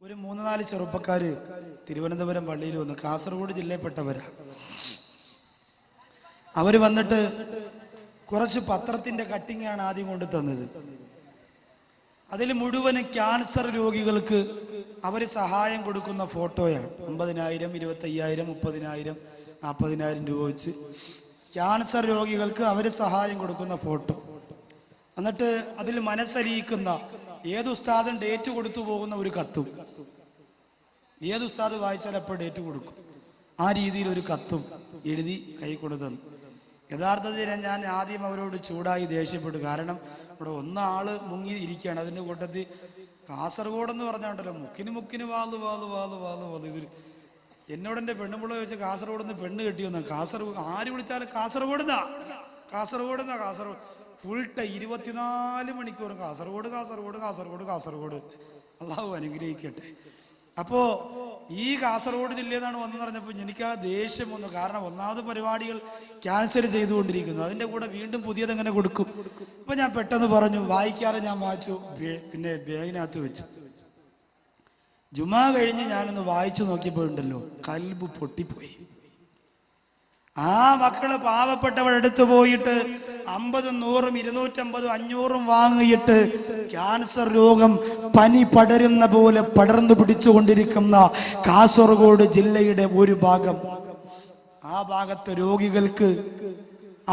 ഒരു 3-4 ചെറുപ്പക്കാര് തിരുവനന്തപുരം പള്ളിയിൽ വന്നു. കാസർഗോഡ് ജില്ലയിൽപ്പെട്ടവരാ. അവര് വന്നിട്ട് കുറച്ച് പത്രത്തിന്റെ കട്ടിങ്ങാണ് ആദ്യം കൊണ്ട് തന്നത്. അതിൽ മുഴുവനും ക്യാൻസർ രോഗികൾക്ക് അവര് സഹായം കൊടുക്കുന്ന ഫോട്ടോയാണ്. 50,000, 25,000, 30,000, 40,000 രൂപ വെച്ച് ക്യാൻസർ രോഗികൾക്ക് അവര് സഹായം കൊടുക്കുന്ന ഫോട്ടോ. എന്നിട്ട് അതിൽ മനസ്സലിയിക്കുന്ന ഏത് ഉസ്താദും ഡേറ്റ് കൊടുത്തു പോകുന്ന ഒരു കത്തും, ഏത് ഉസ്താദ് വായിച്ചാൽ എപ്പോൾ ഡേറ്റ് കൊടുക്കും, ആ രീതിയിൽ ഒരു കത്തും എഴുതി കൈ കൊടുത്തു. യഥാർത്ഥത്തിൽ ഞാൻ ആദ്യം അവരോട് ചൂടായി ദേഷ്യപ്പെട്ടു. കാരണം ഇവിടെ ഒന്നാള് മുങ്ങി ഇരിക്കുകയാണ്. അതിൻ്റെ കൂട്ടത്തിൽ കാസർഗോഡ് എന്ന് പറഞ്ഞാണ്ടല്ലോ മുക്കിന് വാള് ഇതിൽ എന്നോട് എൻ്റെ പെണ്ണുപിള്ള ചോദിച്ചാൽ കാസർഗോഡ് നിന്ന് പെണ്ണ് കെട്ടിയൊന്നാ. കാസർഗോഡ് ആര് വിളിച്ചാലും കാസർഗോഡ് ഫുൾ ടൈം 24 മണിക്കൂറും കാസർഗോഡ്. അള്ളാഹു അനുഗ്രഹിക്കട്ടെ. അപ്പോ ഈ കാസർഗോഡ് ജില്ലയിൽ നിന്നാണ് വന്നെന്ന് പറഞ്ഞപ്പോൾ എനിക്ക് ആ ദേഷ്യം വന്നു. കാരണം ഒന്നാമത് പരിപാടികൾ ക്യാൻസൽ ചെയ്തുകൊണ്ടിരിക്കുന്നു, അതിന്റെ കൂടെ വീണ്ടും പുതിയത് എങ്ങനെ കൊടുക്കും. അപ്പൊ ഞാൻ പെട്ടെന്ന് പറഞ്ഞു, വായിക്കാതെ ഞാൻ വായിച്ചു, പിന്നെ ബാഗിനകത്ത് വെച്ചു. ജുമാ കഴിഞ്ഞ് ഞാനൊന്ന് വായിച്ചു നോക്കിയപ്പോഴുണ്ടല്ലോ കൽബ് പൊട്ടിപ്പോയി. ആ മക്കള് പാവപ്പെട്ടവരെടുത്തു പോയിട്ട് 50, 100, 250, 500 വാങ്ങിയിട്ട് ക്യാൻസർ രോഗം പനി പടരുന്ന പോലെ പടർന്നു പിടിച്ചുകൊണ്ടിരിക്കുന്ന കാസർഗോഡ് ജില്ലയുടെ ഒരു ഭാഗം, ആ ഭാഗത്തെ രോഗികൾക്ക്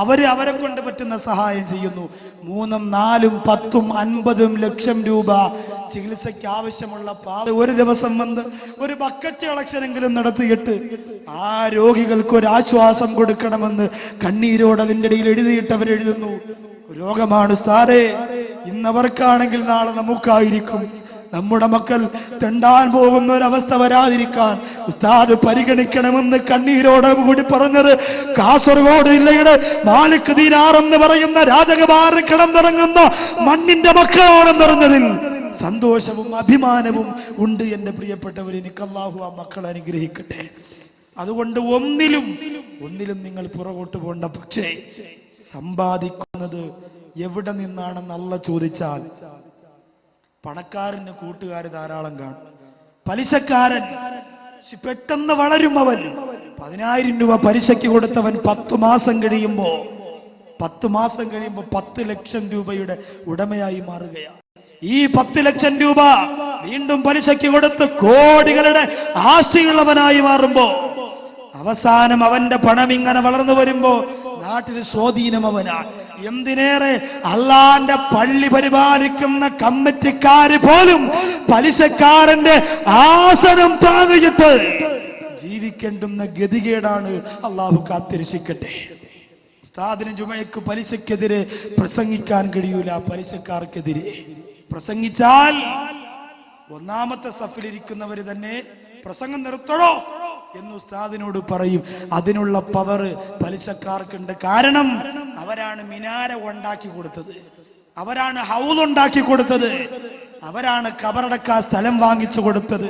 അവരെ കൊണ്ട് പറ്റുന്ന സഹായം ചെയ്യുന്നു. 3, 4, 10, 50 ലക്ഷം രൂപ ചികിത്സയ്ക്ക് ആവശ്യമുള്ള ഒരു ദിവസം വന്ന് ഒരു ബക്കറ്റ് കളക്ഷനെങ്കിലും നടത്തിയിട്ട് ആ രോഗികൾക്ക് ഒരു ആശ്വാസം കൊടുക്കണമെന്ന് കണ്ണീരോട് അതിൻ്റെ ഇടയിൽ എഴുതിയിട്ടവരെഴുതുന്നു. രോഗമാണ് ഉസ്താദേ, ഇന്നവർക്കാണെങ്കിൽ നാളെ നമുക്കായിരിക്കും. നമ്മുടെ മക്കൾ തെണ്ടാൻ പോകുന്ന ഒരവസ്ഥ വരാതിരിക്കാൻ ഉസ്താദ് പരിഗണിക്കണമെന്ന് കണ്ണീരോടെ കൂടി പറഞ്ഞത് കാസർഗോഡ് ജില്ലയുടെ മാലിക് ദീനാർ എന്ന് പറയുന്ന രാജകുമാരൻ കിടന്നിറങ്ങുന്ന മണ്ണിന്റെ മക്കളാണെന്ന് പറഞ്ഞതിൽ സന്തോഷവും അഭിമാനവും ഉണ്ട്. എന്റെ പ്രിയപ്പെട്ടവർ, എനിക്ക് അല്ലാഹു ആ മക്കൾ അനുഗ്രഹിക്കട്ടെ. അതുകൊണ്ട് ഒന്നിലും നിങ്ങൾ പുറകോട്ട് പോകണ്ട. പക്ഷേ സമ്പാദിക്കുന്നത് എവിടെ നിന്നാണെന്ന് അല്ലാഹ് ചോദിച്ചാൽ പണക്കാരന് കൂട്ടുകാര് ധാരാളം കാണും. പലിശക്കാരൻ പെട്ടെന്ന് വളരും. അവൻ 10,000 രൂപ പലിശയ്ക്ക് കൊടുത്തവൻ 10 മാസം കഴിയുമ്പോ 10 ലക്ഷം രൂപയുടെ ഉടമയായി മാറുകയാണ്. ഈ 10 ലക്ഷം രൂപ വീണ്ടും പലിശയ്ക്ക് കൊടുത്ത് കോടികളുടെ ആസ്തിയുള്ളവനായി മാറുമ്പോ അവസാനം അവന്റെ പണം ഇങ്ങനെ വളർന്നു വരുമ്പോ നാട്ടിൽ സ്വാധീനം അവനാണ്. എന്തിനേറെ അള്ളാന്റെ പള്ളി പരിപാലിക്കുന്ന കമ്മിറ്റിക്കാര് പോലും പലിശക്കാരന്റെ ആസനം താങ്ങിയിട്ട് ജീവിക്കേണ്ടുന്ന ഗതികേടാണ്. അള്ളാഹു കാത്തിരക്ഷിക്കട്ടെ. ഉസ്താദിന് ജുമയ്ക്ക് പലിശക്കെതിരെ പ്രസംഗിക്കാൻ കഴിയൂല. പലിശക്കാർക്കെതിരെ പ്രസംഗിച്ചാൽ ഒന്നാമത്തെ സഫിലിരിക്കുന്നവര് തന്നെ പ്രസംഗം നിർത്തണോ എന്ന് ഉസ്താദിനോട് പറയും. അതിനുള്ള പവർ പലിശക്കാർക്കുണ്ട്. കാരണം അവരാണ് മിനാര ഉണ്ടാക്കി കൊടുത്തത്, അവരാണ് ഹൗസ് ഉണ്ടാക്കി കൊടുത്തത്, അവരാണ് കബറടക്കാൻ സ്ഥലം വാങ്ങിച്ചു കൊടുത്തത്.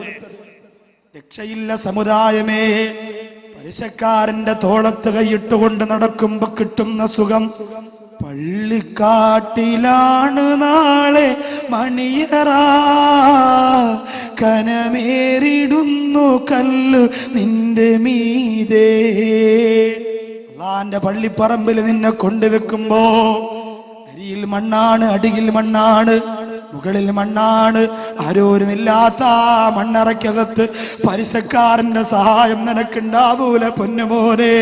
രക്ഷയില്ല സമുദായമേ. പലിശക്കാരന്റെ തോളത്ത് കൈയിട്ടുകൊണ്ട് നടക്കുമ്പോ കിട്ടുന്ന സുഖം പള്ളിക്കാട്ടിലാണ് നാളെ മണിയറ, കനമേറിടുന്നു കല്ല് നിന്റെ മീതേ. അള്ളാന്റെ പള്ളിപ്പറമ്പിൽ നിന്നെ കൊണ്ടുവെക്കുമ്പോ അരിയിൽ മണ്ണാണ്, അടിയിൽ മണ്ണാണ്, മുകളിൽ മണ്ണാണ്. ആരോരുമില്ലാത്ത മണ്ണറയ്ക്കകത്ത് പലിശക്കാരന്റെ സഹായം നിനക്കുണ്ടാവൂല പൊന്നുമോനെ.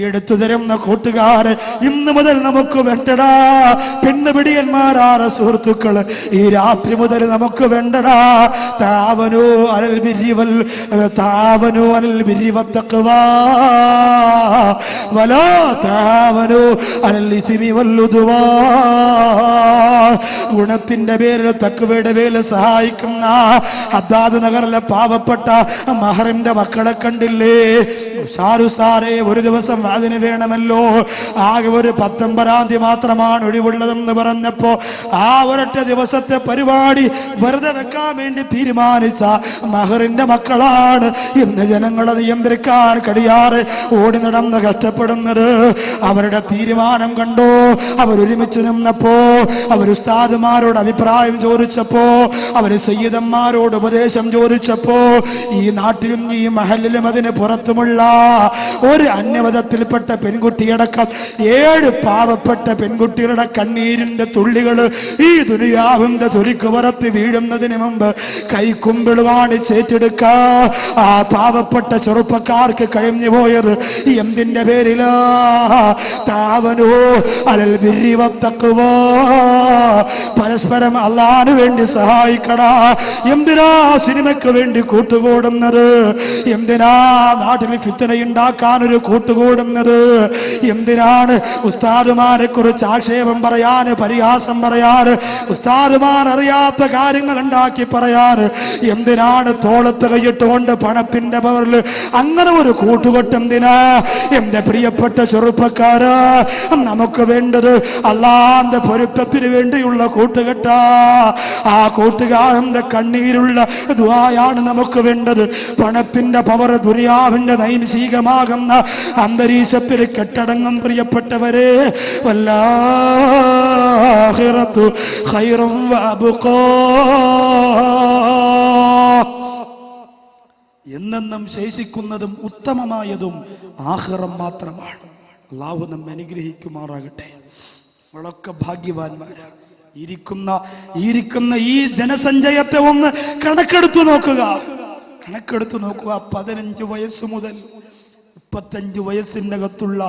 എടുത്തു തരുന്ന കൂട്ടുകാര് ഇന്ന് മുതൽ നമുക്ക് വേണ്ടടാ. പെണ്ണുപിടിയന്മാരാണ് സുഹൃത്തുക്കള്, ഈ രാത്രി മുതൽ നമുക്ക് വേണ്ടടാ. താവനു അലൽ ബിർരി വത്തഖ്വാ വലാ താവനു അലൽ ഇസ്മി വൽഉദ്വാ. ഗുണത്തിന്റെ പേരിൽ തഖ്വയുടെ പേരിൽ സഹായിക്കുന്ന ഹദ്ദാദ് നഗറിലെ പാവപ്പെട്ട മഹറിന്റെ മക്കളെ കണ്ടില്ലേ? ഷാറുസ്താരെ ഒരു ദിവസം അതിന് വേണമല്ലോ. ആകെ ഒരു 19-ാം തീയതി മാത്രമാണ് ഒഴിവുള്ളതെന്ന് പറഞ്ഞപ്പോ ആ ഒരൊറ്റ ദിവസത്തെ പരിപാടി വെറുതെ വെക്കാൻ വേണ്ടി തീരുമാനിച്ച മഹറിന്റെ മക്കളാണ് ഇന്ന് ജനങ്ങളെ നിയന്ത്രിക്കാൻ കഴിയാറ് ഓടി നടന്ന് കഷ്ടപ്പെടുന്നത്. അവരുടെ തീരുമാനം കണ്ടോ? അവരൊരുമിച്ച് നിന്നപ്പോ, അവർ ഉസ്താദുമാരോട് അഭിപ്രായം ചോദിച്ചപ്പോ, അവര് സയ്യിദന്മാരോട് ഉപദേശം ചോദിച്ചപ്പോ, ഈ നാട്ടിലും ഈ മഹലിലും അതിന് പുറത്തുമുള്ള ഒരു അന്യമതത്തിൽപ്പെട്ട പെൺകുട്ടിയടക്കം 7 പാവപ്പെട്ട പെൺകുട്ടികളുടെ കണ്ണീരിന്റെ തുള്ളികൾ ഈ ദുനിയാവിന്റെ തൊലിക്ക് പുറത്ത് വീഴുന്നതിന് മുമ്പ് കൈക്കുമ്പിൾ കാണിച്ചേറ്റെടുക്കാ ആ പാവപ്പെട്ട ചെറുപ്പക്കാർക്ക് കഴിഞ്ഞു പോയത് എന്തിന്റെ പേരിലാ? താവനോ അലൽ ബിർരി വത്തഖ്വ, പരസ്പരം അല്ലാഹുവിന് വേണ്ടി സഹായിക്കടാ. എന്തിനാ സിനിമയ്ക്ക് വേണ്ടി കൂട്ടുകൂടുന്നത്? എന്തിനാ നാട്ടിൽ ഫിത്നയുണ്ടാക്കാൻ ഒരു കൂട്ടുകൂടുന്നത്? എന്തിനാണ് ഉസ്താദുമാരെ കുറിച്ച് ആക്ഷേപം പറയാന്, പരിഹാസം പറയാന്, ഉസ്താദുമാർ അറിയാത്ത കാര്യങ്ങൾ ഉണ്ടാക്കി പറയാന്? എന്തിനാണ് തോളത്ത് കൈയിട്ടുകൊണ്ട് പണത്തിന്റെ പവറിൽ അങ്ങനെ ഒരു കൂട്ടുകെട്ട് എന്തിനാ? എന്റെ പ്രിയപ്പെട്ട ചെറുപ്പക്കാരാ, നമുക്ക് വേണ്ടത് അല്ലാഹുവിന്റെ പൊരുത്തത്തിന് വേണ്ടിയുള്ള കൂട്ടുകെട്ടാ. ആ കൂട്ടുകാരന്റെ കണ്ണീരുള്ള ദുആയാണ് നമുക്ക് വേണ്ടത്. പണത്തിന്റെ പവർ ദുനിയാവിന്റെ നൈമിഷികമാകുന്ന അന്തരീക്ഷത്തിൽ കെട്ടടങ്ങും പ്രിയപ്പെട്ടവരെ. വല്ലാഹിറത്തു ഖൈറും വഅബ്ഖാ, എന്നെന്നും ശേഷിക്കുന്നതും ഉത്തമമായതും ആഖിറം മാത്രമാണ്. അല്ലാഹു നമ്മെ അനുഗ്രഹിക്കുമാറാകട്ടെ. നമ്മളൊക്കെ ഭാഗ്യവാന്മാരാണ്. ഇരിക്കുന്ന ഈ ജനസഞ്ചയത്തെ ഒന്ന് കണക്കെടുത്തു നോക്കുക. 15 വയസ്സ് മുതൽ 35 വയസ്സിനകത്തുള്ള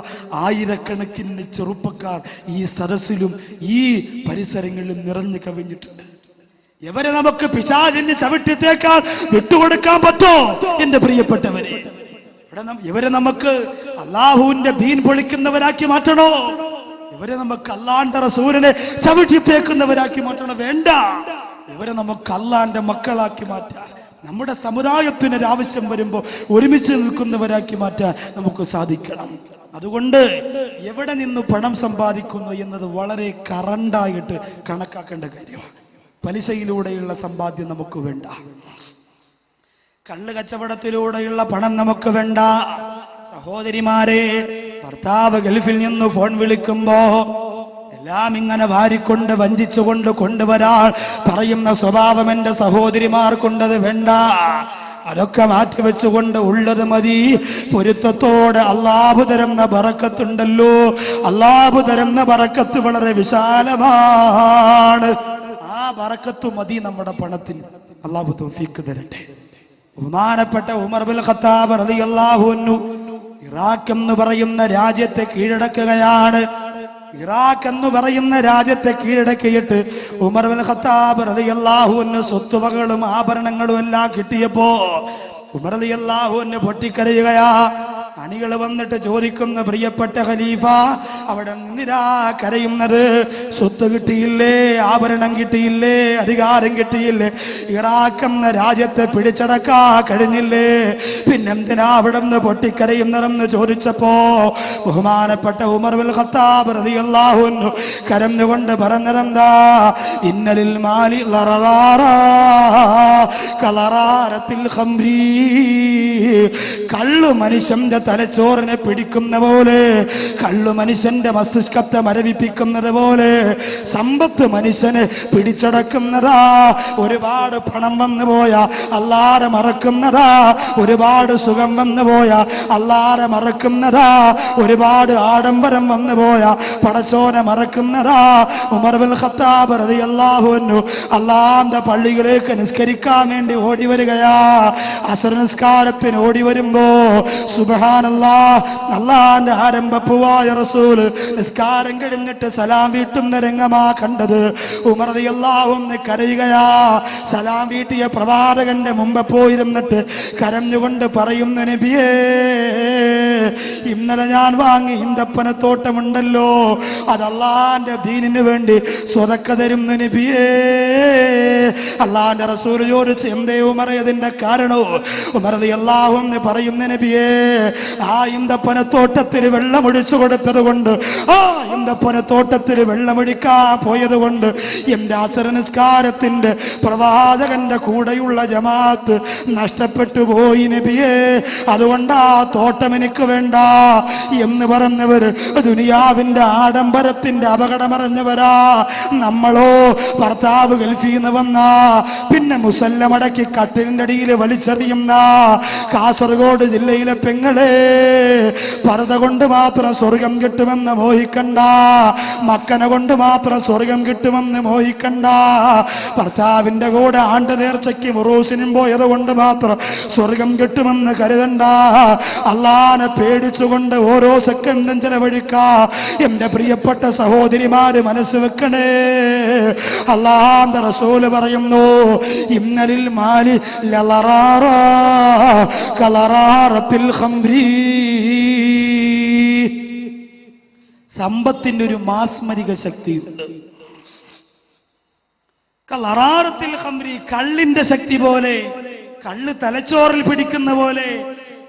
ആയിരക്കണക്കിന് ചെറുപ്പക്കാർ ഈ സദസ്സിലും ഈ പരിസരങ്ങളിലും നിറഞ്ഞു കവിഞ്ഞിട്ടുണ്ട്. ഇവരെ നമുക്ക് പിശാചിന്റെ ചവിട്ടിത്തേക്കാൾ വിട്ടുകൊടുക്കാൻ പറ്റോ? എന്റെ പ്രിയപ്പെട്ടവരെ, ഇവരെ നമുക്ക് അല്ലാഹുവിന്റെ ദീൻ പൊളിക്കുന്നവരാക്കി മാറ്റണോ? ഇവരെ നമുക്ക് അല്ലാഹുവിന്റെ റസൂലിനെ ചവിട്ടിത്തേക്കുന്നവരാക്കി മാറ്റണോ? വേണ്ട. ഇവരെ നമുക്ക് അല്ലാഹുവിന്റെ മക്കളാക്കി മാറ്റാൻ, നമ്മുടെ സമുദായത്തിന് ആവശ്യം വരുമ്പോൾ ഒരുമിച്ച് നിൽക്കുന്നവരാക്കി മാറ്റാൻ നമുക്ക് സാധിക്കണം. അതുകൊണ്ട് എവിടെ നിന്ന് പണം സമ്പാദിക്കുന്നു എന്നത് വളരെ കറണ്ടായിട്ട് കണക്കാക്കേണ്ട കാര്യമാണ്. പലിശയിലൂടെയുള്ള സമ്പാദ്യം നമുക്ക് വേണ്ട. കള്ള് കച്ചവടത്തിലൂടെയുള്ള പണം നമുക്ക് വേണ്ട. സഹോദരിമാരെ, ഭർത്താവ് ഗൾഫിൽ നിന്ന് ഫോൺ വിളിക്കുമ്പോ എല്ലാം ഇങ്ങനെ വാരിക്കൊണ്ട് വഞ്ചിച്ചുകൊണ്ട് കൊണ്ടുവരാൻ പറയുന്ന സ്വഭാവം എന്റെ സഹോദരിമാർക്കുണ്ടത് വേണ്ട. അതൊക്കെ മാറ്റിവെച്ചുകൊണ്ട് ഉള്ളത് മതി. പൊരുത്തത്തോടെ അല്ലാഹു തരുന്ന ബറക്കത്തുണ്ടല്ലോ, അല്ലാഹു തരുന്ന ബറക്കത്ത് വളരെ വിശാലമാണ്. ആ ബറക്കത്ത് മതി നമ്മുടെ പണത്തിന്. അല്ലാഹു തൗഫീഖ് തരട്ടെ. ബഹുമാനപ്പെട്ട ഉമർ ബിൻ ഖത്താബ് റളിയല്ലാഹു അൻഹു ഇറാഖ് എന്ന് പറയുന്ന രാജ്യത്തെ കീഴടക്കുകയാണ്. ഇറാഖ് എന്ന് പറയുന്ന രാജ്യത്തെ കീഴടക്കിയിട്ട് ഉമർ ബിൻ ഖത്താബ് റളിയല്ലാഹു അൻഹു സ്വത്തുവകകളും ആഭരണങ്ങളും എല്ലാം കിട്ടിയപ്പോ ഉമർ റളിയല്ലാഹു അൻഹു പൊട്ടിക്കരയുകയാ. അണികൾ വന്നിട്ട് ചോദിക്കുന്ന, പ്രിയപ്പെട്ട ഖലീഫ, അവിടെ നിന്നിരാ കരയുന്നത്? സ്വത്ത് കിട്ടിയില്ലേ? ആഭരണം കിട്ടിയില്ലേ? അധികാരം കിട്ടിയില്ലേ? ഇറാഖ് എന്ന രാജ്യത്തെ പിടിച്ചടക്കാ കഴിഞ്ഞില്ലേ? പിന്നെന്തിനാ അവിടെ നിന്ന് പൊട്ടിക്കരയുന്നതെന്ന് ചോദിച്ചപ്പോ ബഹുമാനപ്പെട്ട ഉമർ ബിൻ ഖത്താബ് റളിയല്ലാഹു അൻഹു കരഞ്ഞുകൊണ്ട് പറഞ്ഞതെന്താ? ഇന്നലിൽ മാലി ലററാറാ കലറാരത്തിൽ ഖംരി. കള്ളു മനുഷ്യന്റെ തലച്ചോറിനെ പിടിക്കുന്ന പോലെ, കള്ളു മനുഷ്യന്റെ മസ്തിഷ്കത്തെ മരവിപ്പിക്കുന്നത് പോലെ സമ്പത്ത് മനുഷ്യനെ പിടിച്ചടക്കുന്നതാ. ഒരുപാട് പണം വന്നു പോയാ അല്ലാഹുവെ മറക്കുന്നതാ. ഒരുപാട് സുഖം വന്നു പോയാ അല്ലാഹുവെ മറക്കുന്നതാ. ഒരുപാട് ആഡംബരം വന്നു പോയാ പടച്ചോനെ മറക്കുന്നതാ. ഉമർ ബിൻ ഖത്താബ് റളിയല്ലാഹു അൻഹു അല്ലാഹുവിന്റെ പള്ളിയിലേക്ക് നിസ്കരിക്കാൻ വേണ്ടി ഓടി വരികയാ. അസ്ർ നിസ്കാരത്തിന് ഓടി വരുമ്പോ സുബ്ഹാനല്ലാഹ്, അല്ലാഹുവിന്റെ ആരംഭപ്പുവായ റസൂൽ നിസ്കാരം കഴിഞ്ഞിട്ട് സലാം വീട്ടുന്ന രംഗമാ കണ്ടത്. ഉമർ റളിയല്ലാഹു അൻഹു കരയുകയാ. സലാം വീട്ടിയ പ്രവാചകന്റെ മുമ്പ് പോയിരുന്നിട്ട് കരഞ്ഞുകൊണ്ട് പറയുന്ന, നബിയേ, ഇന്നലെ ഞാൻ വാങ്ങി ഈന്തപ്പനത്തോട്ടമുണ്ടല്ലോ, അത് അള്ളാന്റെ ദീനിന് വേണ്ടി സ്വതക്ക തരുന്ന നബിയേ. അള്ളാന്റെ റസൂൽ ചോദിച്ചു, എന്തേ ഉമർ ഇതിന്റെ കാരണവും? ഉമർ റളിയല്ലാഹു അൻഹു പറയുന്ന, നബിയേ, ആ ഈന്തപ്പനത്തോട്ടത്തിൽ വെള്ളമൊഴിച്ചു കൊടുത്തത് കൊണ്ട്, ആ ഈന്തപ്പനത്തോട്ടത്തിൽ വെള്ളമൊഴിക്കാൻ പോയത് കൊണ്ട് എന്റെ അസർ നിസ്കാരത്തിന്റെ പ്രവാചകന്റെ കൂടെയുള്ള ജമാഅത്ത് നഷ്ടപ്പെട്ടു പോയി നബിയേ. അതുകൊണ്ട് ആ തോട്ടം എനിക്ക് വേണ്ട എന്ന് പറഞ്ഞവർ ദുനിയാവിന്റെ ആഡംബരത്തിന്റെ അപകടമറിഞ്ഞവരാ. നമ്മളോ ഭർത്താവ് ഗൾഫിൽ നിന്ന് വന്ന പിന്നെ മുസല്ലമടക്കി കട്ടിലിന്റെ അടിയിൽ വലിച്ചെറിയുന്ന കാസർഗോഡ് ജില്ലയിലെ പെങ്ങളെ, പർദ്ദ കൊണ്ട് മാത്രം സ്വർഗം കിട്ടുമെന്ന് മോഹിക്കണ്ട, മക്കനെ കൊണ്ട് മാത്രം സ്വർഗം കിട്ടുമെന്ന് മോഹിക്കണ്ട, ഭർത്താവിന്റെ കൂടെ ആണ്ട് നേർച്ചയ്ക്ക് മുറൂസിനും പോയത് കൊണ്ട് മാത്രം സ്വർഗം കിട്ടുമെന്ന് കരുതണ്ട. അള്ളാനെ പേടിച്ചുകൊണ്ട് ഓരോ സെക്കൻഡും ചെലവഴിക്കാ എന്റെ പ്രിയപ്പെട്ട സഹോദരിമാര് മനസ്സ് വെക്കണേ. അള്ളാന്റെ റസൂല് പറയുന്നു, ഇന്നലിൽ മാലി ലളറാറ കളറാറത്തിൽ ഖംരി. സമ്പത്തിന്റെ ഒരു മാസ്മരിക ശക്തിയുണ്ട്. കളറാറത്തിൽ ഖംരി, കള്ളിന്റെ ശക്തി പോലെ, കള്ള് തലച്ചോറിൽ പിടിക്കുന്ന പോലെ,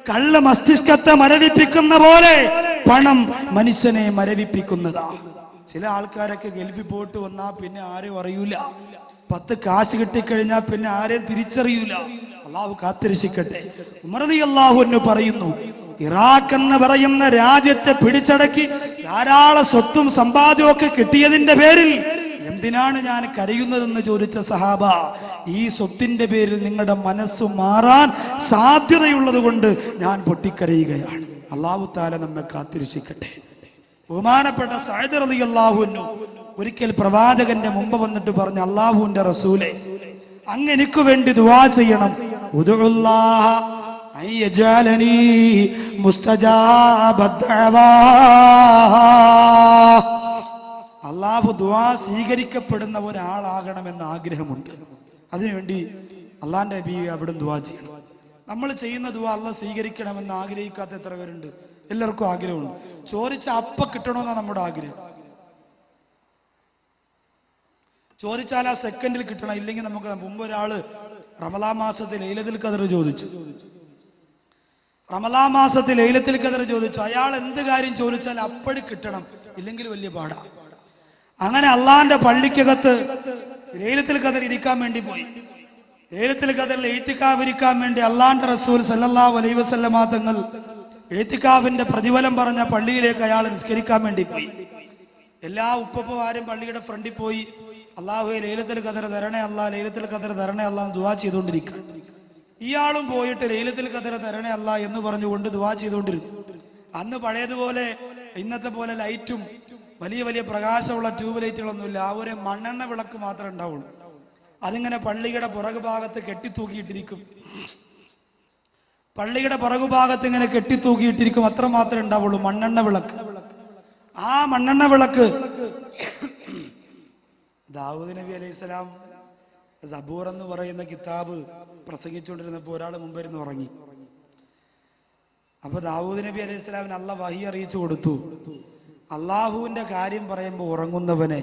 കള്ള് മസ്തിഷ്കത്തെ മരവിപ്പിക്കുന്ന പോലെ പണം മനുഷ്യനെ മരവിപ്പിക്കുന്നതാണ്. ചില ആൾക്കാരൊക്കെ ഗൾഫിൽ പോയിട്ട് വന്നാ പിന്നെ ആരും അറിയൂല, 10 കാശ് കിട്ടിക്കഴിഞ്ഞാൽ പിന്നെ ആരെയും തിരിച്ചറിയൂല. അള്ളാഹു കാത്തിരക്ഷിക്കട്ടെ. ഉമർ റളിയല്ലാഹു അൻഹു പറയുന്നു, ഇറാഖ് എന്ന് പറയുന്ന രാജ്യത്തെ പിടിച്ചടക്കി ധാരാളം സ്വത്തും സമ്പാദ്യവും ഒക്കെ കിട്ടിയതിന്റെ പേരിൽ എന്തിനാണ് ഞാൻ കരയുന്നതെന്ന് ചോദിച്ച സഹാബ, ഈ സ്വത്തിന്റെ പേരിൽ നിങ്ങളുടെ മനസ്സ് മാറാൻ സാധ്യതയുള്ളത് കൊണ്ട് ഞാൻ പൊട്ടിക്കരയുകയാണ്. അല്ലാഹു തആല നമ്മെ കാത്തിരക്ഷിക്കട്ടെ. ബഹുമാനപ്പെട്ട സഅദ് റളിയല്ലാഹു അൻഹു ഒരിക്കൽ പ്രവാചകന്റെ മുമ്പ് വന്നിട്ട് പറഞ്ഞു, അല്ലാഹുവിന്റെ റസൂലേ, അങ്ങ് എനിക്ക് വേണ്ടി ദുആ ചെയ്യണം. ഉദുല്ലാഹ അയ്യജഅലനി മുസ്തജാബ ദഅവാ. അല്ലാഹു ദുആ സ്വീകരിക്കപ്പെടുന്ന ഒരാളാകണമെന്ന് ആഗ്രഹമുണ്ട്. അതിനുവേണ്ടി അള്ളാന്റെ നബി അവിടെ ദുആ ചെയ്യണം. നമ്മൾ ചെയ്യുന്ന ദുആ അല്ലാഹ് സ്വീകരിക്കണമെന്ന് ആഗ്രഹിക്കാത്ത എത്ര പേരുണ്ട്? എല്ലാവർക്കും ആഗ്രഹമുണ്ട്. ചോദിച്ച അപ്പ കിട്ടണമെന്നാണ് നമ്മുടെ ആഗ്രഹം. ചോദിച്ചാൽ ആ സെക്കൻഡിൽ കിട്ടണം. ഇല്ലെങ്കിൽ നമുക്ക് മുമ്പ് ഒരാള് റമളാൻ മാസത്തിൽ ലൈലത്തുൽ ഖദർ ചോദിച്ചു. റമളാൻ മാസത്തിൽ ലൈലത്തുൽ ഖദർ ചോദിച്ചു. അയാൾ എന്ത് കാര്യം ചോദിച്ചാൽ അപ്പടി കിട്ടണം, ഇല്ലെങ്കിൽ വലിയ പാടാ. അങ്ങനെ അള്ളാന്റെ പള്ളിക്കകത്ത് ലൈലത്തുൽ ഖദർ ഇരിക്കാൻ വേണ്ടി പോയി. ലൈലത്തുൽ ഖദറിൽ ഇഅ്തികാഫ് ഇരിക്കാൻ വേണ്ടി അള്ളാന്റെ റസൂൽ സല്ലല്ലാഹു അലൈഹി വസല്ലമ തങ്ങൾ ഇഅ്തികാഫിന്റെ പ്രതിഫലം പറഞ്ഞ പള്ളിയിലേക്ക് അയാൾ നിസ്കരിക്കാൻ വേണ്ടി പോയി. എല്ലാ ഉപ്പപ്പമാരും പള്ളിയുടെ ഫ്രണ്ടിൽ പോയി, അല്ലാഹുവേ ലൈലത്തുൽ ഖദർ തരണേ അല്ലാ, ലൈലത്തുൽ ഖദർ തരണേ അല്ലാ എന്ന് ദുആ ചെയ്തുകൊണ്ടിരിക്കുക. ഇയാളും പോയിട്ട് ലൈലത്തുൽ ഖദർ തരണേ അല്ലാ എന്ന് പറഞ്ഞുകൊണ്ട് ദുആ ചെയ്തുകൊണ്ടിരുന്നു. അന്ന് പഴയതുപോലെ ഇന്നത്തെ പോലെ ലൈറ്റും വലിയ വലിയ പ്രകാശമുള്ള ട്യൂബ് ലൈറ്റുകളൊന്നുമില്ല. ആ ഒരു മണ്ണെണ്ണ വിളക്ക് മാത്രമേ ഉണ്ടാവുള്ളൂ. അതിങ്ങനെ പള്ളിയുടെ പുറകുഭാഗത്ത് കെട്ടിത്തൂക്കിയിട്ടിരിക്കും. പള്ളിയുടെ പുറകുഭാഗത്ത് ഇങ്ങനെ കെട്ടിത്തൂക്കിയിട്ടിരിക്കും, അത്ര മാത്രമേ ഉണ്ടാവുള്ളൂ, മണ്ണെണ്ണ വിളക്ക്. ആ മണ്ണെണ്ണ വിളക്ക് ദാവൂദ് നബി അലൈഹിസ്സലാം സബൂർ എന്ന് പറയുന്ന കിതാബ് പ്രസംഗിച്ചുകൊണ്ടിരുന്നപ്പോൾ ഒരാൾ മുമ്പിരുന്ന് ഉറങ്ങി. അപ്പൊ ദാവൂദ് നബി അലൈഹിസ്സലാമിന് അല്ലാഹ് വഹി അറിയിച്ചു കൊടുത്തു, അള്ളാഹുവിന്റെ കാര്യം പറയുമ്പോൾ ഉറങ്ങുന്നവനെ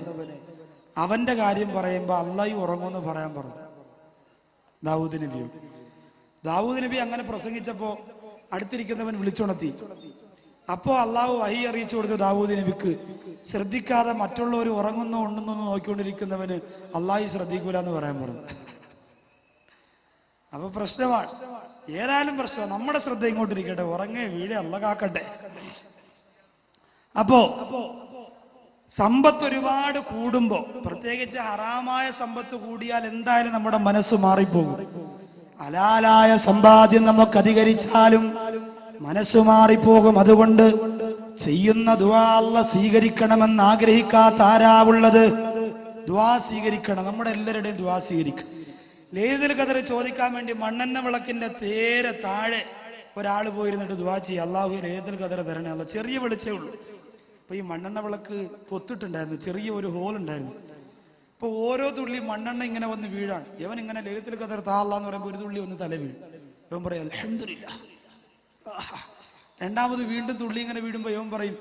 അവന്റെ കാര്യം പറയുമ്പോൾ അള്ളാഹു ഉറങ്ങുമെന്ന് പറയാൻ പറഞ്ഞു ദാവൂദ് നബിയോട്. ദാവൂദ് നബി അങ്ങനെ പ്രസംഗിച്ചപ്പോ അടുത്തിരിക്കുന്നവൻ വിളിച്ചുണർത്തി. അപ്പോ അള്ളാഹു വഹി അറിയിച്ചു കൊടുത്തു ദാവൂദ് നബിക്ക്, ശ്രദ്ധിക്കാതെ മറ്റുള്ളവർ ഉറങ്ങുന്നോ ഉണ്ടെന്നോ നോക്കിക്കൊണ്ടിരിക്കുന്നവന് അള്ളാഹു ശ്രദ്ധിക്കൂല എന്ന് പറയാൻ പറഞ്ഞു. അപ്പൊ പ്രശ്നമാണ്, ഏതായാലും പ്രശ്നമാണ്. നമ്മുടെ ശ്രദ്ധ ഇങ്ങോട്ടിരിക്കട്ടെ, ഉറങ്ങേ വീഴെ അള്ള കാക്കട്ടെ. അപ്പോ സമ്പത്ത് ഒരുപാട് കൂടുമ്പോ, പ്രത്യേകിച്ച് ഹറാമായ സമ്പത്ത് കൂടിയാൽ എന്തായാലും നമ്മുടെ മനസ്സ് മാറിപ്പോകും. ഹലാലായ സമ്പാദ്യം നമുക്ക് അധികരിച്ചാലും മനസ്സ് മാറിപ്പോകും. അതുകൊണ്ട് ചെയ്യുന്ന ദുആ അല്ലാഹ് സ്വീകരിക്കണമെന്ന് ആഗ്രഹിക്കാത്ത ആരാവുള്ളത്? ദുആ സ്വീകരിക്കണം, നമ്മുടെ എല്ലാവരുടെയും ദുആ സ്വീകരിക്കണം. ലൈലത്തുൽ ഖദർ ചോദിക്കാൻ വേണ്ടി മണ്ണെണ്ണ വിളക്കിന്റെ നേരെ താഴെ ഒരാൾ പോയിരുന്നിട്ട് ദുആ ചെയ്യുക, അല്ലാഹു ലൈലത്തുൽ ഖദർ തരണേ അല്ലാഹ്. ചെറിയ വെളിച്ചേ ഉള്ളൂ. അപ്പൊ ഈ മണ്ണെണ്ണ വിളക്ക് പൊത്തിട്ടുണ്ടായിരുന്നു, ചെറിയ ഒരു ഹോൾ ഉണ്ടായിരുന്നു. അപ്പൊ ഓരോ തുള്ളി മണ്ണെണ്ണ ഇങ്ങനെ വന്ന് വീഴാണ്. ഇവൻ ഇങ്ങനെ ലൈലത്തുൽ ഖദർ താ അല്ലാഹ് എന്ന് പറയുമ്പോൾ ഒരു തുള്ളി വന്ന് തല വീഴും. ഇവൻ പറയാം അൽഹംദുലില്ലാഹ്, രണ്ടാമത് വീണ്ടും തുള്ളി ഇങ്ങനെ വീടുമ്പോൾ ഇവൻ പറയും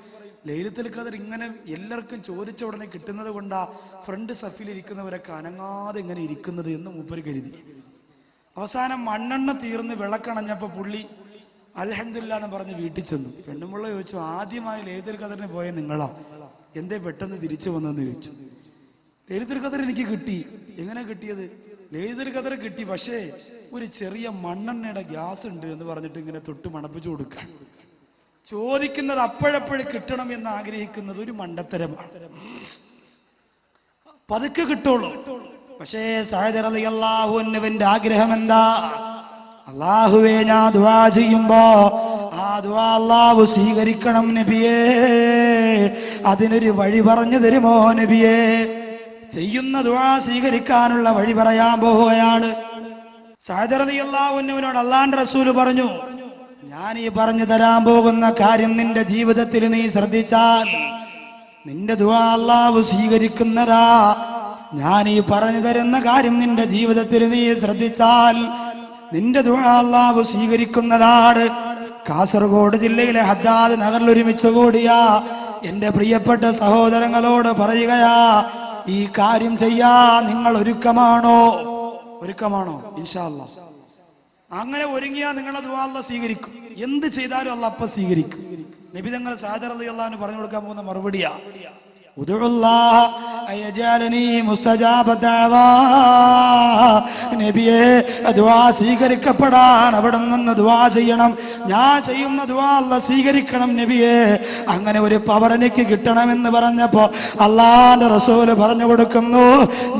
ലൈലത്തുൽ ഖദർ ഇങ്ങനെ എല്ലാവർക്കും ചോദിച്ച ഉടനെ കിട്ടുന്നത് കൊണ്ടാ ഫ്രണ്ട് സഫിൽ ഇരിക്കുന്നവരൊക്കെ അനങ്ങാതെ ഇങ്ങനെ ഇരിക്കുന്നത് എന്ന് മൂപ്പര് കരുതി. അവസാനം മണ്ണെണ്ണ തീർന്ന് വിളക്കണഞ്ഞപ്പോ പുള്ളി അൽഹംദുലില്ലാ എന്ന് പറഞ്ഞ് വീട്ടിൽ ചെന്നു. പെണ്ണുമുള്ള ചോദിച്ചു, ആദ്യമായി ലൈലത്തുൽ ഖദറിന് പോയ നിങ്ങളാ, എന്തേ പെട്ടെന്ന് തിരിച്ചു വന്നെന്ന് ചോദിച്ചു. ലൈലത്തുൽ ഖദർ എനിക്ക് കിട്ടി. എങ്ങനെ കിട്ടിയത്? ലൈലത്തുൽ ഖദർ കിട്ടി, പക്ഷേ ഒരു ചെറിയ മണ്ണെണ്ണയുടെ ഗ്യാസ് ഉണ്ട് എന്ന് പറഞ്ഞിട്ട് ഇങ്ങനെ തൊട്ട് മണപ്പിച്ചു കൊടുക്കാൻ. ചോദിക്കുന്നത് അപ്പോഴപ്പോഴും കിട്ടണം എന്ന് ആഗ്രഹിക്കുന്നത് ഒരു മണ്ടത്തരമാണ്. പതുക്കെ കിട്ടുള്ളൂ. പക്ഷേ സഅദ് റളിയല്ലാഹു അൻഹുവിന്റെ ആഗ്രഹം എന്താ? അല്ലാഹുവേ, ഞാൻ ദുആ ചെയ്യുമ്പോ ആ ദുആ അല്ലാഹു സ്വീകരിക്കണം നബിയേ, അതിനൊരു വഴി പറഞ്ഞു തരുമോ നബിയേ? ചെയ്യുന്ന ദുആ സ്വീകരിക്കാനുള്ള വഴി പറയാൻ പോവുകയാണ്. സഅദ് റളിയല്ലാഹു അൻഹുവിനോട് അല്ലാഹുവിന്റെ റസൂൽ പറഞ്ഞു, ഞാൻ ഈ പറഞ്ഞു തരാൻ പോകുന്ന കാര്യം നിന്റെ ജീവിതത്തിൽ നീ ശ്രദ്ധിച്ചാൽ നിന്റെ ദുആ അല്ലാഹു സ്വീകരിക്കുന്നതാ. ഞാൻ ഈ പറഞ്ഞു തരുന്ന കാര്യം നിന്റെ ജീവിതത്തിൽ നീ ശ്രദ്ധിച്ചാൽ നിന്റെ ദുആ അല്ലാഹു സ്വീകരിക്കുന്നതാണ്. കാസർഗോഡ് ജില്ലയിലെ ഹദ്ദാദ് നഗറിൽ ഒരുമിച്ച് കൂടിയ എന്റെ പ്രിയപ്പെട്ട സഹോദരങ്ങളോട് പറയുകയാ, ഈ കാര്യം ചെയ്യാ നിങ്ങൾ ഒരുക്കമാണോ? ഒരുക്കമാണോ? ഇൻഷാ അല്ലാഹ്. അങ്ങനെ ഒരുങ്ങിയാ നിങ്ങളെ ദുആ അല്ലാഹു സ്വീകരിക്കും. എന്ത് ചെയ്താലും അല്ലാഹു അപ്പം സ്വീകരിക്കും. നബി തങ്ങൾ സഅദ് റളിയല്ലാഹു അൻഹു പറഞ്ഞു കൊടുക്കാൻ പോകുന്ന മറുപടിയാ, ഉദുല്ലാഹ അയജഅലനി മുസ്തജാബ ദഅവാ. നബിയേ, ദുആ സ്വീകരിക്കപ്പെടാൻ അവിടെ നിന്ന് ദുആ ചെയ്യണം. ഞാൻ ചെയ്യുന്ന ദുആ അല്ലാഹു സ്വീകരിക്കണം നബിയേ. അങ്ങനെ ഒരു പവർ എനിക്ക് കിട്ടണമെന്ന് പറഞ്ഞപ്പോ അല്ലാഹുവിന്റെ റസൂൽ പറഞ്ഞു കൊടുക്കുന്നു,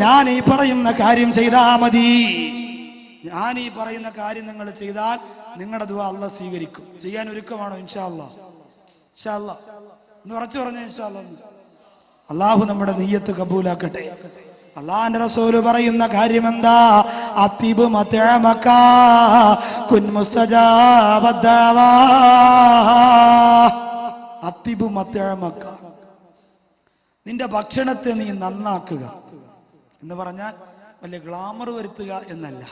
ഞാൻ ഈ പറയുന്ന കാര്യം ചെയ്താ മതി. ഞാൻ ഈ പറയുന്ന കാര്യം നിങ്ങൾ ചെയ്താൽ നിങ്ങളുടെ ദുആ അല്ലാഹു സ്വീകരിക്കും. ചെയ്യാൻ ഒരുക്കമാണോ? ഇൻഷാ അല്ലാഹ്. ഇൻഷാ അല്ലാഹ് എന്ന് ഉറച്ചു പറഞ്ഞ ഇൻഷാ അല്ലാഹ്. അല്ലാഹു നമ്മുടെ നിയ്യത്ത് കബൂലാക്കട്ടെ. അല്ലാഹുവിന്റെ റസൂല് പറയുന്ന കാര്യം എന്താ? അത്തിബ് മതഅമക കുൻ മുസ്തജാബ ദഅവാ. അത്തിബ് മതഅമക, നിന്റെ ഭക്ഷണത്തെ നീ നന്നാക്കുക എന്ന് പറഞ്ഞാൽ വലിയ ഗ്ലാമർ വരുത്തുക എന്നല്ല.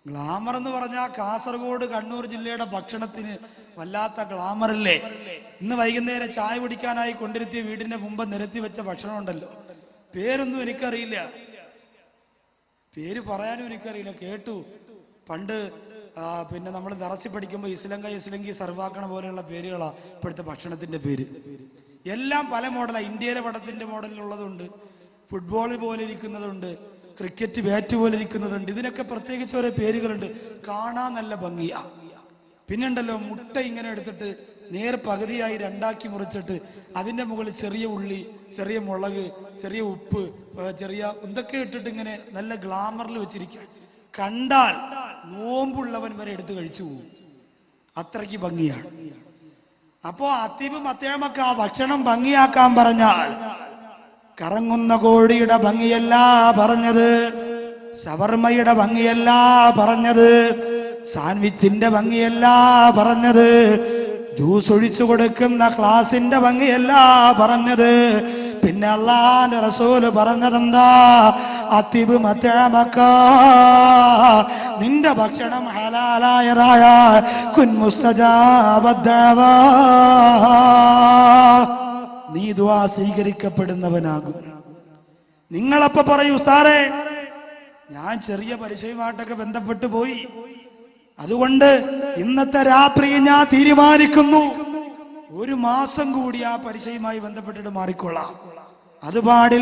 ഗ്ലാമർ എന്ന് പറഞ്ഞാൽ കാസർഗോഡ് കണ്ണൂർ ജില്ലയുടെ ഭക്ഷണത്തിന് വല്ലാത്ത ഗ്ലാമറല്ലേ. ഇന്ന് വൈകുന്നേരം ചായ കുടിക്കാനായി കൊണ്ടിരുത്തിയ വീടിന്റെ മുമ്പ് നിരത്തി വെച്ച ഭക്ഷണം ഉണ്ടല്ലോ, പേരൊന്നും എനിക്കറിയില്ല, പേര് പറയാനും എനിക്കറിയില്ല. കേട്ടു പണ്ട് പിന്നെ നമ്മൾ ദറസിൽ പഠിക്കുമ്പോൾ ഇസ്ലങ്കി സർവാക്കണ പോലെയുള്ള പേരുകളാ ഇപ്പോഴത്തെ ഭക്ഷണത്തിന്റെ പേര്. എല്ലാം പല മോഡലാണ്. ഇന്ത്യയിലെ പടത്തിന്റെ മോഡലിലുള്ളതുണ്ട്, ഫുട്ബോൾ പോലെ ഇരിക്കുന്നതുണ്ട്, ക്രിക്കറ്റ് ബാറ്റ് പോലെ ഇരിക്കുന്നതുണ്ട്. ഇതിനൊക്കെ പ്രത്യേകിച്ച് ഓരോ പേരുകളുണ്ട്. കാണാൻ നല്ല ഭംഗിയാ. പിന്നെ ഉണ്ടല്ലോ, മുട്ട ഇങ്ങനെ എടുത്തിട്ട് നേർ പകുതിയായി രണ്ടാക്കി മുറിച്ചിട്ട് അതിന്റെ മുകളിൽ ചെറിയ ഉള്ളി, ചെറിയ മുളക്, ചെറിയ ഉപ്പ്, ചെറിയ എന്തൊക്കെ ഇട്ടിട്ട് ഇങ്ങനെ നല്ല ഗ്ലാമറിൽ വെച്ചിരിക്കുക. കണ്ടാൽ നോമ്പുള്ളവൻ വരെ എടുത്ത് കഴിച്ചു പോകും, അത്രയ്ക്ക് ഭംഗിയാണ്. അപ്പോ അത്തിബ് മതഅമക, ഭക്ഷണം ഭംഗിയാക്കാൻ പറഞ്ഞാൽ കറങ്ങുന്ന കോഴിയുടെ ഭംഗിയല്ല പറഞ്ഞത്, ഷവർമയുടെ ഭംഗിയല്ല പറഞ്ഞത്, സാൻഡ്വിച്ചിന്റെ ഭംഗിയല്ല പറഞ്ഞത്, ജ്യൂസ് ഒഴിച്ചു കൊടുക്കുന്ന ക്ലാസിന്റെ ഭംഗിയല്ല പറഞ്ഞത്. പിന്നെ അല്ലാഹുവിന്റെ റസൂല് പറഞ്ഞതെന്താ? അത്തിബ് മതഅമക, നിന്റെ ഭക്ഷണം ഹലാലായതായ കുൻ മുസ്തജാബ ദഅവാ, നീ ദുആ സ്വീകരിക്കപ്പെടുന്നവനാകും. നിങ്ങളപ്പോ പറയൂ, ഉസ്താദേ ഞാൻ ചെറിയ പരിചയമായിട്ടൊക്കെ ബന്ധപ്പെട്ടു പോയി, അതുകൊണ്ട് ഇന്നത്തെ രാത്രി ഞാൻ തീരുമാനിക്കുന്നു, ഒരു മാസം കൂടി ആ പരിചയമായി ബന്ധപ്പെട്ടിട്ട് മാറിക്കൊള്ളാം. അത് പാടില്ല.